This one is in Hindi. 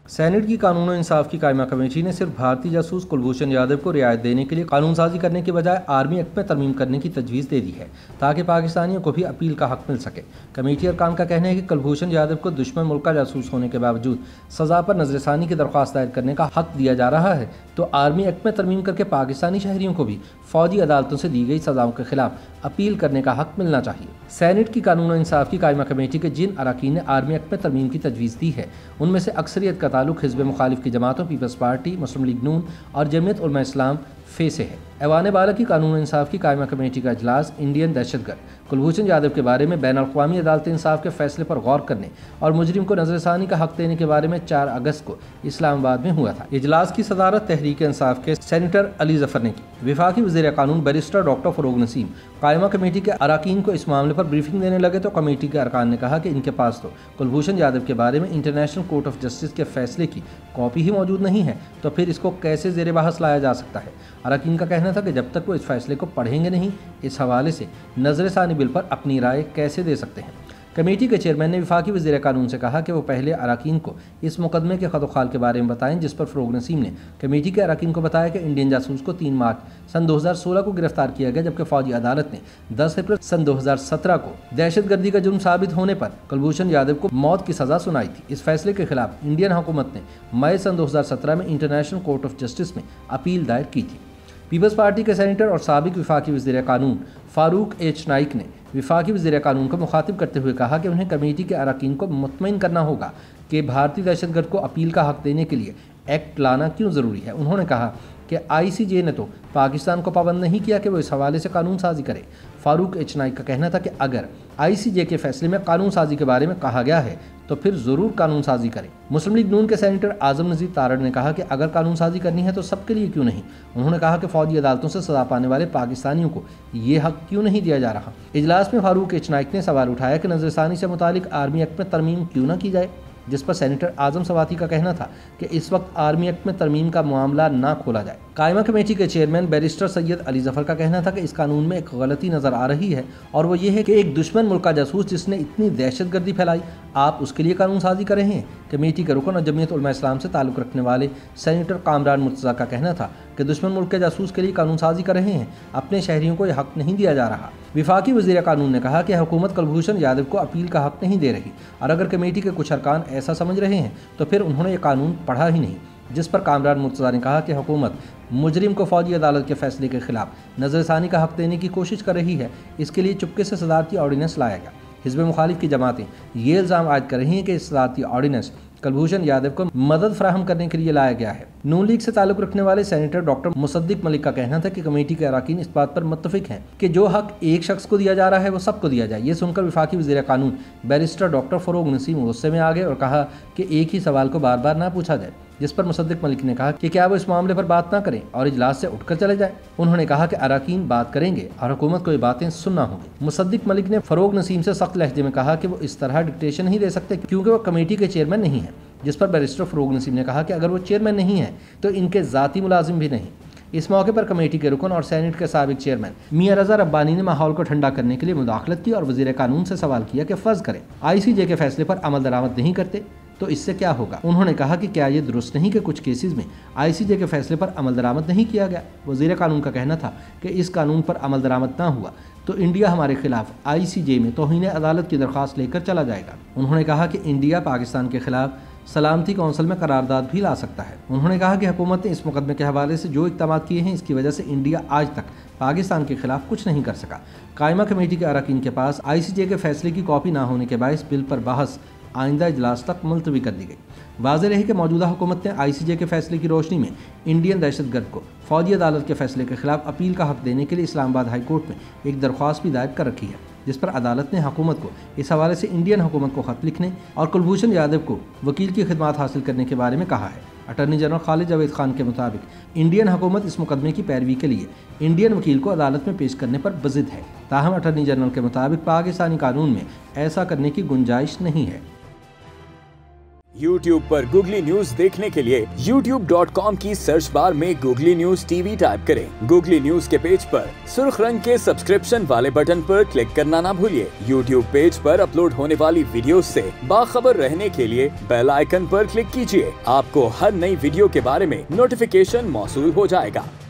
सेनेट की कानून और इंसाफ की कायमा कमेटी ने सिर्फ भारतीय जासूस कुलभूषण यादव को रियायत देने के लिए कानून साजी करने के बजाय आर्मी एक्ट में तरमीम करने की तजवीज़ दे दी है ताकि पाकिस्तानियों को भी अपील का हक मिल सके। कमेटी अरकान का कहना है कि कुलभूषण यादव को दुश्मन मुल्क का जासूस होने के बावजूद सज़ा पर नजरसानी की दरख्वास्त दायर करने का हक दिया जा रहा है, तो आर्मी एक्ट में तरमीम करके पाकिस्तानी शहरियों को भी फौजी अदालतों से दी गई सजाओं के खिलाफ अपील करने का हक मिलना चाहिए। सेनेट की कानून और इंसाफ की कायमा कमेटी के जिन अरकान ने आर्मी एक्ट में तरमीम की तजवीज़ दी है, उनमें से अक्सरियत का ताल्लुक हिज़्ब मुखालिफ की जमातों पीपल्स पार्टी, मुस्लिम लीग नून और जमीयत उलमा इस्लाम फे से है। ऐवान बाला की कानून और इंसाफ की कायमा कमेटी का इजलास इंडियन दहशतगर्द कुलभूषण यादव के बारे में बैन अवी अदालत इंसाफ के फैसले पर गौर करने और मुजरिम को नजरसानी का हक देने के बारे में 4 अगस्त को इस्लामाबाद में हुआ था। इजलास की सदारत तहरीक इंसाफ के सेनेटर अली जफर ने की। विफाकी वज़ीर कानून बैरिस्टर डॉक्टर फ़रोग नसीम कायमा कमेटी के अरकान को इस मामले पर ब्रीफिंग देने लगे तो कमेटी के अरकान ने कहा कि इनके पास तो कुलभूषण यादव के बारे में इंटरनेशनल कोर्ट ऑफ जस्टिस के फैसले की कॉपी ही मौजूद नहीं है, तो फिर इसको कैसे ज़ेर बहस लाया जा सकता है। अरकान का कहना था कि जब तक वो इस फैसले को पढ़ेंगे नहीं, इस हवाले से नजरसानी बिल पर अपनी राय कैसे दे सकते हैं। कमेटी के चेयरमैन ने विफाकी वज़ीर कानून से कहा कि वो पहले अरकान को इस मुकदमे के खतोखाल के बारे में बताएं, जिस पर फ़रोग नसीम ने कमेटी के अरकान को बताया कि इंडियन जासूस को 3 मार्च सन 2016 को गिरफ्तार किया गया, जबकि फ़ौजी अदालत ने 10 अप्रैल सन 2017 को दहशतगर्दी का जुर्म साबित होने पर कुलभूषण यादव को मौत की सज़ा सुनाई थी। इस फैसले के खिलाफ इंडियन हुकूमत ने मई सन 2017 में इंटरनेशनल कोर्ट ऑफ जस्टिस में अपील दायर की थी। पीपल्स पार्टी के सेनेटर और साबिक विफाकी वज़ीर कानून फारूक एच नाइक ने विफाकी वज़ीर कानून को मुखातिब करते हुए कहा कि उन्हें कमेटी के अरकान को मुतमईन करना होगा कि भारतीय दहशतगर्द को अपील का हक देने के लिए एक्ट लाना क्यों ज़रूरी है। उन्होंने कहा कि ICJ ने तो पाकिस्तान को पाबंद नहीं किया कि वो इस हवाले से कानून साजी करे। फारूक एच नाइक का कहना था कि अगर ICJ के फैसले में कानून साजी के बारे में कहा गया है तो फिर ज़रूर कानून साजी करें। मुस्लिम लीग नून के सेनेटर आज़म नज़ीर तारड़ ने कहा कि अगर कानून साजी करनी है तो सबके लिए क्यों नहीं। उन्होंने कहा कि फ़ौजी अदालतों से सजा पाने वाले पाकिस्तानियों को ये हक क्यों नहीं दिया जा रहा। इजलास में फारूक एच नाइक ने सवाल उठाया कि नजरसानी से मुतालिक आर्मी एक्ट में तरमीम क्यों न की जाए, जिस पर सेनेटर आजम सवाती का कहना था कि इस वक्त आर्मी एक्ट में तरमीम का मामला ना खोला जाए। कायमा कमेटी के चेयरमैन बैरिस्टर सैयद अली जफर का कहना था कि इस कानून में एक गलती नज़र आ रही है और वो ये है कि एक दुश्मन मुल्क का जासूस जिसने इतनी दहशतगर्दी फैलाई, आप उसके लिए कानून साजी कर रहे हैं। कमेटी के रुकन और जमीयत उलमा इस्लाम से ताल्लुक़ रखने वाले सेनेटर कामरान मुर्तज़ा का कहना था कि दुश्मन मुल्क के जासूस के लिए कानून साजी कर रहे हैं, अपने शहरियों को यह हक नहीं दिया जा रहा। विफाकी वज़ीर कानून ने कहा कि हुकूमत कुलभूषण यादव को अपील का हक नहीं दे रही और अगर कमेटी के कुछ अरकान ऐसा समझ रहे हैं तो फिर उन्होंने ये कानून पढ़ा ही नहीं। जिस पर कामरान मुर्तज़ा ने कहा कि हुकूमत मुजरिम को फौजी अदालत के फैसले के खिलाफ नजरसानी का हक देने की कोशिश कर रही है, इसके लिए चुपके से सदारती ऑर्डिनेंस लाया गया। हिज़्ब मुखालिफ की जमातें ये इल्ज़ाम आयद कर रही हैं कि इस सदारती ऑर्डिनेंस कुलभूषण यादव को मदद फराहम करने के लिए लाया गया है। नून लीग से ताल्लुक़ रखने वाले सेनेटर डॉक्टर मुसद्दिक मलिक का कहना था कि कमेटी के अरकान इस बात पर मुत्तफिक हैं कि जो हक एक शख्स को दिया जा रहा है वो सबको दिया जाए। ये सुनकर विफाकी वज़ीर कानून बैरिस्टर डॉक्टर फ़रोग नसीम गुस्से में आ गए और कहा कि एक ही सवाल को बार बार ना पूछा जाए, जिस पर मुसद्दिक मलिक ने कहा कि क्या वो इस मामले पर बात ना करें और इजलास से उठकर चले जाए। उन्होंने कहा कि अरकान बात करेंगे और हुकूमत को ये बातें सुनना होंगी। मुसद्दिक मलिक ने फ़रोग नसीम से सख्त लहजे में कहा कि वो इस तरह डिक्टेशन नहीं दे सकते क्योंकि वो कमेटी के चेयरमैन नहीं है। जिस पर बैरिस्टर फ़रोग नसीम ने कहा कि अगर वो चेयरमैन नहीं है तो इनके ज़ाती मुलाजिम भी नहीं। इस मौके पर कमेटी के रुकन और सेनेट के साबिक चेयरमैन मियां रज़ा रब्बानी ने माहौल को ठंडा करने के लिए मुदाखलत की और वज़ीर कानून से सवाल किया कि फ़र्ज़ करें ICJ के फैसले पर अमल दरामद नहीं करते तो इससे क्या होगा। उन्होंने कहा कि क्या ये दुरुस्त नहीं कि कुछ केसेस में ICJ के फैसले पर अमल दरामद नहीं किया गया। वज़ीर कानून का कहना था कि इस कानून पर अमल दरामद ना हुआ तो इंडिया हमारे खिलाफ ICJ में तौहीन अदालत की दरख्वास्त लेकर चला जाएगा। उन्होंने कहा कि इंडिया पाकिस्तान के खिलाफ सलामती कौंसिल में करारदाद भी ला सकता है। उन्होंने कहा कि हुकूमत ने इस मुकदमे के हवाले से जो इक़दाम किए हैं, इसकी वजह से इंडिया आज तक पाकिस्तान के खिलाफ कुछ नहीं कर सका। कायमा कमेटी के अरकान के पास ICJ के फैसले की कॉपी ना होने के बायस बिल पर बहस आइंदा इजलास तक मुलतवी कर दी गई। वाज़ेह रहे कि मौजूदा हुकूमत ने ICJ के फैसले की रोशनी में इंडियन दहशतगर्द को फौजी अदालत के फैसले के खिलाफ अपील का हक देने के लिए इस्लामाबाद हाई कोर्ट में एक दरख्वास्त भी दायर कर रखी है, जिस पर अदालत ने हुकूमत को इस हवाले से इंडियन हुकूमत को ख़त लिखने और कुलभूषण यादव को वकील की खिदमत हासिल करने के बारे में कहा है। अटॉर्नी जनरल खालिद जावेद खान के मुताबिक इंडियन हुकूमत इस मुकदमे की पैरवी के लिए इंडियन वकील को अदालत में पेश करने पर बज़िद है। ताहम अटॉर्नी जनरल के मुताबिक पाकिस्तानी कानून में ऐसा करने की गुंजाइश नहीं है। YouTube पर गूगली न्यूज देखने के लिए youtube.com की सर्च बार में गूगली न्यूज टीवी टाइप करें। गूगली न्यूज के पेज पर सुर्ख रंग के सब्सक्रिप्शन वाले बटन पर क्लिक करना ना भूलिए। YouTube पेज पर अपलोड होने वाली वीडियोस से बाखबर रहने के लिए बेल आइकन पर क्लिक कीजिए। आपको हर नई वीडियो के बारे में नोटिफिकेशन मौसूल हो जाएगा।